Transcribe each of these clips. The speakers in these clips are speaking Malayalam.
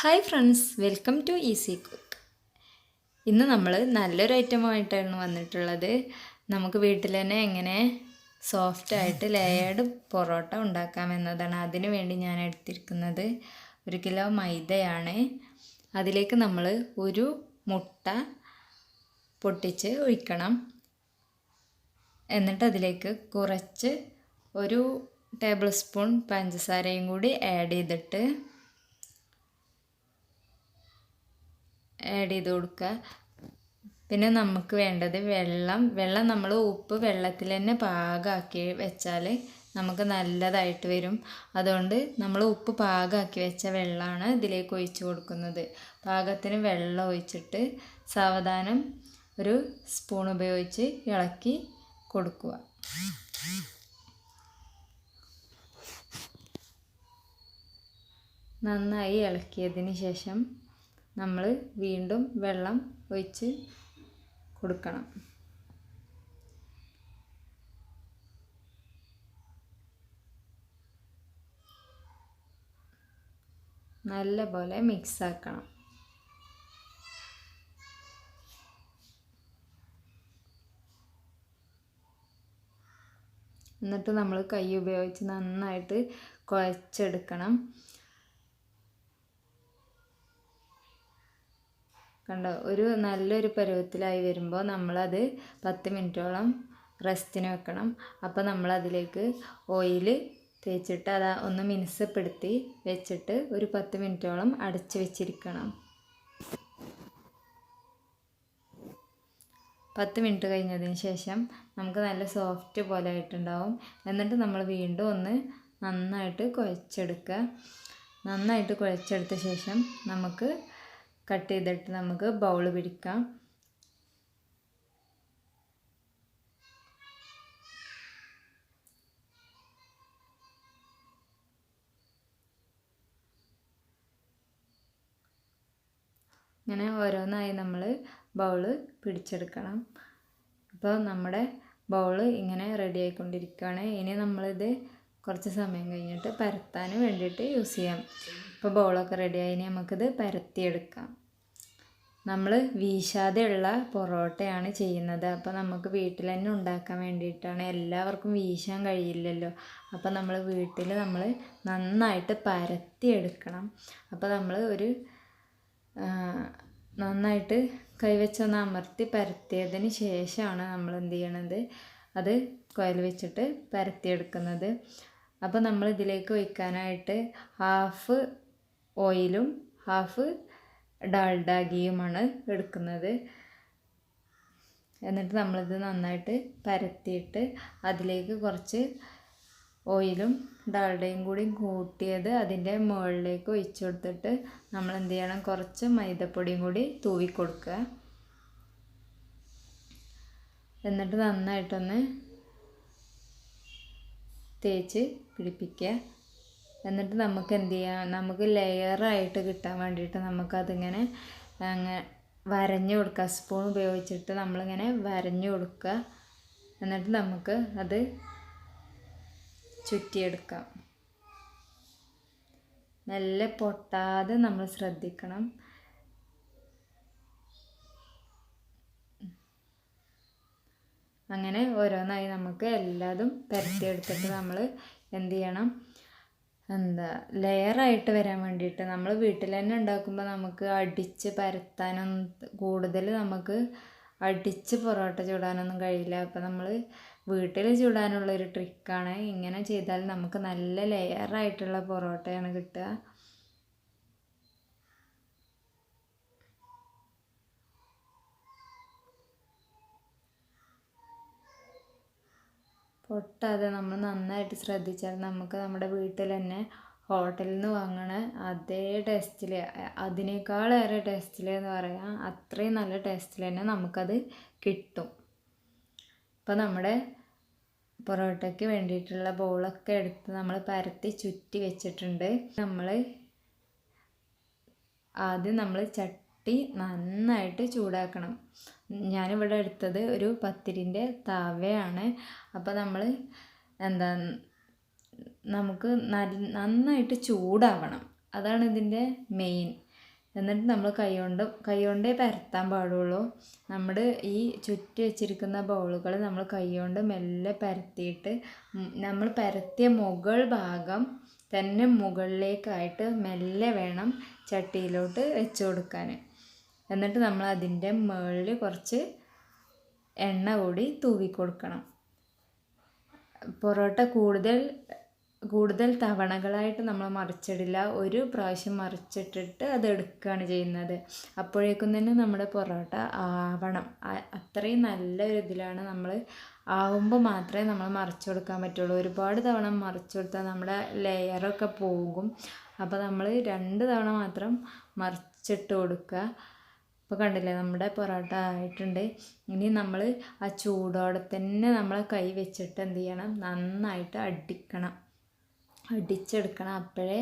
Hi friends, welcome to Easy Cook. ഇന്ന് നമ്മൾ നല്ലൊരു ഐറ്റമായിട്ടാണ് വന്നിട്ടുള്ളത്. നമുക്ക് വീട്ടിൽ തന്നെ എങ്ങനെ സോഫ്റ്റായിട്ട് ലേയേർഡ് പൊറോട്ട ഉണ്ടാക്കാമെന്നതാണ്. അതിന് വേണ്ടി ഞാൻ എടുത്തിരിക്കുന്നത് 1 കിലോ മൈദയാണ്. അതിലേക്ക് നമ്മൾ ഒരു മുട്ട പൊട്ടിച്ച് ഒഴിക്കണം. എന്നിട്ട് അതിലേക്ക് കുറച്ച് 1 ടേബിൾ സ്പൂൺ പഞ്ചസാരയും കൂടി ആഡ് ചെയ്ത് കൊടുക്കുക. പിന്നെ നമുക്ക് വേണ്ടത് വെള്ളം നമ്മൾ ഉപ്പ് വെള്ളത്തിൽ തന്നെ പാകമാക്കി വെച്ചാൽ നമുക്ക് നല്ലതായിട്ട് വരും. അതുകൊണ്ട് നമ്മൾ ഉപ്പ് പാകമാക്കി വെച്ച വെള്ളമാണ് ഇതിലേക്ക് ഒഴിച്ച് കൊടുക്കുന്നത്. പാകത്തിന് വെള്ളം ഒഴിച്ചിട്ട് സാവധാനം ഒരു സ്പൂൺ ഉപയോഗിച്ച് ഇളക്കി കൊടുക്കുക. നന്നായി ഇളക്കിയതിന് ശേഷം നമ്മൾ വീണ്ടും വെള്ളം ഒഴിച്ച് കൊടുക്കണം. നല്ലപോലെ മിക്സ് ആക്കണം. എന്നിട്ട് നമ്മൾ കൈ ഉപയോഗിച്ച് നന്നായിട്ട് കുഴച്ചെടുക്കണം. കണ്ടോ, ഒരു നല്ലൊരു പരുവത്തിലായി വരുമ്പോൾ നമ്മളത് 10 മിനിറ്റോളം റെസ്റ്റിന് വെക്കണം. അപ്പോൾ നമ്മളതിലേക്ക് ഓയിൽ തേച്ചിട്ട് അത് ഒന്ന് മിനുസപ്പെടുത്തി വെച്ചിട്ട് ഒരു 10 മിനിറ്റോളം അടച്ച് വെച്ചിരിക്കണം. 10 മിനിറ്റ് കഴിഞ്ഞതിന് ശേഷം നമുക്ക് നല്ല സോഫ്റ്റ് പോലെ ആയിട്ടുണ്ടാവും. എന്നിട്ട് നമ്മൾ വീണ്ടും ഒന്ന് നന്നായിട്ട് കുഴച്ചെടുക്കുക. നന്നായിട്ട് കുഴച്ചെടുത്ത ശേഷം നമുക്ക് കട്ട് ചെയ്തിട്ട് നമുക്ക് ബൗൾ പിടിക്കാം. ഇങ്ങനെ ഓരോന്നായി നമ്മൾ ബൗള് പിടിച്ചെടുക്കണം. അപ്പോൾ നമ്മുടെ ബൗള് ഇങ്ങനെ റെഡി ആയിക്കൊണ്ടിരിക്കുകയാണ്. ഇനി നമ്മളിത് കുറച്ച് സമയം കഴിഞ്ഞിട്ട് പരത്താൻ വേണ്ടിയിട്ട് യൂസ് ചെയ്യാം. ഇപ്പോൾ ബൗളൊക്കെ റെഡിയായി. ഇനി നമുക്കിത് പരത്തിയെടുക്കാം. നമ്മൾ വീശാതെയുള്ള പൊറോട്ടയാണ് ചെയ്യുന്നത്. അപ്പോൾ നമുക്ക് വീട്ടിൽ തന്നെ ഉണ്ടാക്കാൻ വേണ്ടിയിട്ടാണ്. എല്ലാവർക്കും വീശാൻ കഴിയില്ലല്ലോ. അപ്പോൾ നമ്മൾ വീട്ടിൽ നന്നായിട്ട് പരത്തിയെടുക്കണം. അപ്പോൾ നമ്മൾ നന്നായിട്ട് കൈവച്ചൊന്ന് അമർത്തി പരത്തിയതിന് ശേഷമാണ് നമ്മൾ എന്ത് ചെയ്യണത്, അത് കോയിൽ വെച്ചിട്ട് പരത്തിയെടുക്കുന്നത്. അപ്പോൾ നമ്മൾ ഇതിലേക്ക് ഒഴിക്കാനായിട്ട് ഹാഫ് ഓയിലും ഹാഫ് ഡാൽഡ ഗീയുമാണ് എടുക്കുന്നത്. എന്നിട്ട് നമ്മളിത് നന്നായിട്ട് പരത്തിയിട്ട് അതിലേക്ക് കുറച്ച് ഓയിലും ഡാൽഡയും കൂടി കൂട്ടിയത് അതിൻ്റെ മുകളിലേക്ക് ഒഴിച്ചു കൊടുത്തിട്ട് നമ്മൾ എന്ത് ചെയ്യണം, കുറച്ച് മൈദപ്പൊടിയും കൂടി തൂവി കൊടുക്കുക. എന്നിട്ട് നന്നായിട്ടൊന്ന് തേച്ച് പിടിപ്പിക്കുക. എന്നിട്ട് നമുക്ക് എന്ത് ചെയ്യാം, നമുക്ക് ലെയറായിട്ട് കിട്ടാൻ വേണ്ടിയിട്ട് നമുക്കതിങ്ങനെ വരഞ്ഞു കൊടുക്കുക. സ്പൂൺ ഉപയോഗിച്ചിട്ട് നമ്മളിങ്ങനെ വരഞ്ഞു കൊടുക്കുക. എന്നിട്ട് നമുക്ക് അത് ചുറ്റിയെടുക്കാം. നല്ല പൊട്ടാതെ നമ്മൾ ശ്രദ്ധിക്കണം. അങ്ങനെ ഓരോന്നായി നമുക്ക് എല്ലാതും പരത്തിയെടുത്തിട്ട് നമ്മൾ എന്ത് ചെയ്യണം, ലെയറായിട്ട് വരാൻ വേണ്ടിയിട്ട് നമ്മൾ വീട്ടിൽ തന്നെ ഉണ്ടാക്കുമ്പോൾ നമുക്ക് അടിച്ച് പരത്താനൊന്നും കൂടുതൽ നമുക്ക് അടിച്ച് പൊറോട്ട ചൂടാനൊന്നും കഴിയില്ല. അപ്പോൾ നമ്മൾ വീട്ടിൽ ചൂടാനുള്ളൊരു ട്രിക്കാണ്. ഇങ്ങനെ ചെയ്താൽ നമുക്ക് നല്ല ലെയറായിട്ടുള്ള പൊറോട്ടയാണ് കിട്ടുക. പൊട്ടാതെ നമ്മൾ നന്നായിട്ട് ശ്രദ്ധിച്ചാൽ നമുക്ക് നമ്മുടെ വീട്ടിൽ തന്നെ ഹോട്ടലിൽ നിന്ന് വാങ്ങണ അതേ ടേസ്റ്റിൽ, അതിനേക്കാളേറെ ടേസ്റ്റിൽ എന്ന് പറയാം, അത്രയും നല്ല ടേസ്റ്റിൽ തന്നെ നമുക്കത് കിട്ടും. അപ്പോൾ നമ്മുടെ പൊറോട്ടയ്ക്ക് വേണ്ടിയിട്ടുള്ള ബോളൊക്കെ എടുത്ത് നമ്മൾ പരത്തി ചുറ്റി വെച്ചിട്ടുണ്ട്. ആദ്യം നമ്മൾ ചട്ടി നന്നായിട്ട് ചൂടാക്കണം. ഞാനിവിടെ എടുത്തത് ഒരു പത്തിരിൻ്റെ തവയാണ്. അപ്പോൾ നമ്മൾ നമുക്ക് നന്നായിട്ട് ചൂടാവണം. അതാണ് ഇതിൻ്റെ മെയിൻ. എന്നിട്ട് നമ്മൾ കൈകൊണ്ടേ പരത്താൻ പാടുള്ളൂ. നമ്മുടെ ഈ ചുറ്റി വെച്ചിരിക്കുന്ന ബൗളുകൾ നമ്മൾ കൈകൊണ്ട് മെല്ലെ പരത്തിയിട്ട് നമ്മൾ പരത്തിയ മുകൾ ഭാഗം തന്നെ മുകളിലേക്കായിട്ട് മെല്ലെ വേണം ചട്ടിയിലോട്ട് വെച്ച് കൊടുക്കാൻ. എന്നിട്ട് നമ്മൾ അതിൻ്റെ മുകളിൽ കുറച്ച് എണ്ണ കൂടി തൂവി കൊടുക്കണം. പൊറോട്ട കൂടുതൽ തവണകളായിട്ട് നമ്മൾ മറിച്ചിടില്ല. ഒരു പ്രാവശ്യം മറിച്ചിട്ടിട്ട് അത് എടുക്കുകയാണ് ചെയ്യുന്നത്. അപ്പോഴേക്കും തന്നെ നമ്മുടെ പൊറോട്ട ആവണം. അത്രയും നല്ലൊരു ഇതിലാണ് നമ്മൾ ആവുമ്പോൾ മാത്രമേ നമ്മൾ മറിച്ച് കൊടുക്കാൻ പറ്റുള്ളൂ. ഒരുപാട് തവണ മറിച്ച് കൊടുത്താൽ നമ്മുടെ ലെയറൊക്കെ പോകും. അപ്പോൾ നമ്മൾ 2 തവണ മാത്രം മറിച്ചിട്ട് കൊടുക്കുക. ഇപ്പോൾ കണ്ടില്ലേ, നമ്മുടെ പൊറോട്ട ആയിട്ടുണ്ട്. ഇനി നമ്മൾ ആ ചൂടോടെ തന്നെ നമ്മളെ കൈ വെച്ചിട്ട് എന്ത് ചെയ്യണം, നന്നായിട്ട് അടിച്ചെടുക്കണം. അപ്പോഴേ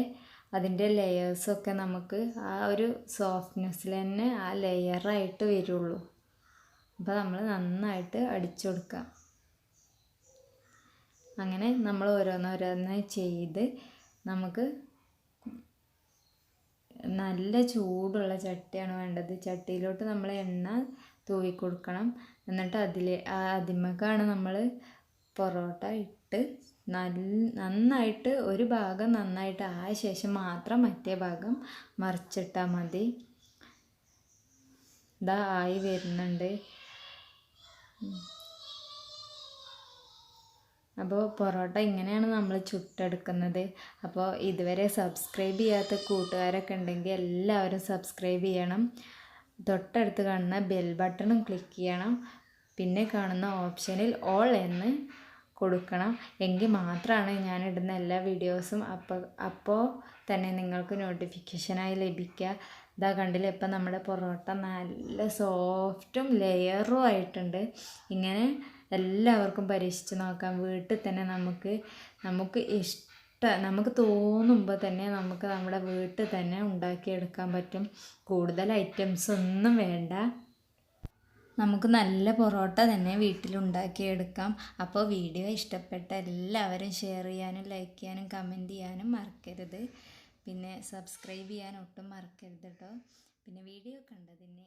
അതിൻ്റെ ലെയേഴ്സൊക്കെ നമുക്ക് ആ ഒരു സോഫ്റ്റ്നെസ്സിൽ തന്നെ ആ ലെയറായിട്ട് വരുള്ളൂ. അപ്പോൾ നമ്മൾ നന്നായിട്ട് അടിച്ചു കൊടുക്കുക. അങ്ങനെ നമ്മൾ ഓരോന്നോരോന്ന് ചെയ്ത് നമുക്ക് നല്ല ചൂടുള്ള ചട്ടിയാണ് വേണ്ടത്. ചട്ടിയിലോട്ട് നമ്മൾ എണ്ണ തൂവി കൊടുക്കണം. എന്നിട്ട് അതിന്മേക്കാണ് നമ്മൾ പൊറോട്ട ഇട്ട് നന്നായിട്ട് ഒരു ഭാഗം നന്നായിട്ട് ആയ ശേഷം മാത്രം മറ്റേ ഭാഗം മറിച്ചിട്ടാൽ മതി. ഇതാ ആയി വരുന്നുണ്ട്. അപ്പോൾ പൊറോട്ട ഇങ്ങനെയാണ് നമ്മൾ ചുട്ടെടുക്കുന്നത്. അപ്പോൾ ഇതുവരെ സബ്സ്ക്രൈബ് ചെയ്യാത്ത കൂട്ടുകാരൊക്കെ ഉണ്ടെങ്കിൽ എല്ലാവരും സബ്സ്ക്രൈബ് ചെയ്യണം. തൊട്ടടുത്ത് കാണുന്ന ബെൽ ബട്ടണും ക്ലിക്ക് ചെയ്യണം. പിന്നെ കാണുന്ന ഓപ്ഷനിൽ ഓൾ എന്ന് കൊടുക്കണം. എങ്കിൽ മാത്രമാണ് ഞാനിടുന്ന എല്ലാ വീഡിയോസും അപ്പോൾ തന്നെ നിങ്ങൾക്ക് നോട്ടിഫിക്കേഷനായി ലഭിക്കുക. ഇതാ കണ്ടില്ലേ, ഇപ്പം നമ്മുടെ പൊറോട്ട നല്ല സോഫ്റ്റും ലെയറും ആയിട്ടുണ്ട്. ഇങ്ങനെ എല്ലാവർക്കും പരീക്ഷിച്ച് നോക്കാം. വീട്ടിൽ തന്നെ നമുക്ക് തോന്നുമ്പോൾ തന്നെ നമുക്ക് നമ്മുടെ വീട്ടിൽ തന്നെ ഉണ്ടാക്കിയെടുക്കാൻ പറ്റും. കൂടുതൽ ഐറ്റംസ് ഒന്നും വേണ്ട. നമുക്ക് നല്ല പൊറോട്ട തന്നെ വീട്ടിലുണ്ടാക്കിയെടുക്കാം. അപ്പോൾ വീഡിയോ ഇഷ്ടപ്പെട്ട എല്ലാവരും ഷെയർ ചെയ്യാനും ലൈക്ക് ചെയ്യാനും കമൻറ്റ് ചെയ്യാനും മറക്കരുത്. പിന്നെ സബ്സ്ക്രൈബ് ചെയ്യാൻ ഒട്ടും മറക്കരുത് കേട്ടോ. പിന്നെ വീഡിയോ കണ്ടതിന്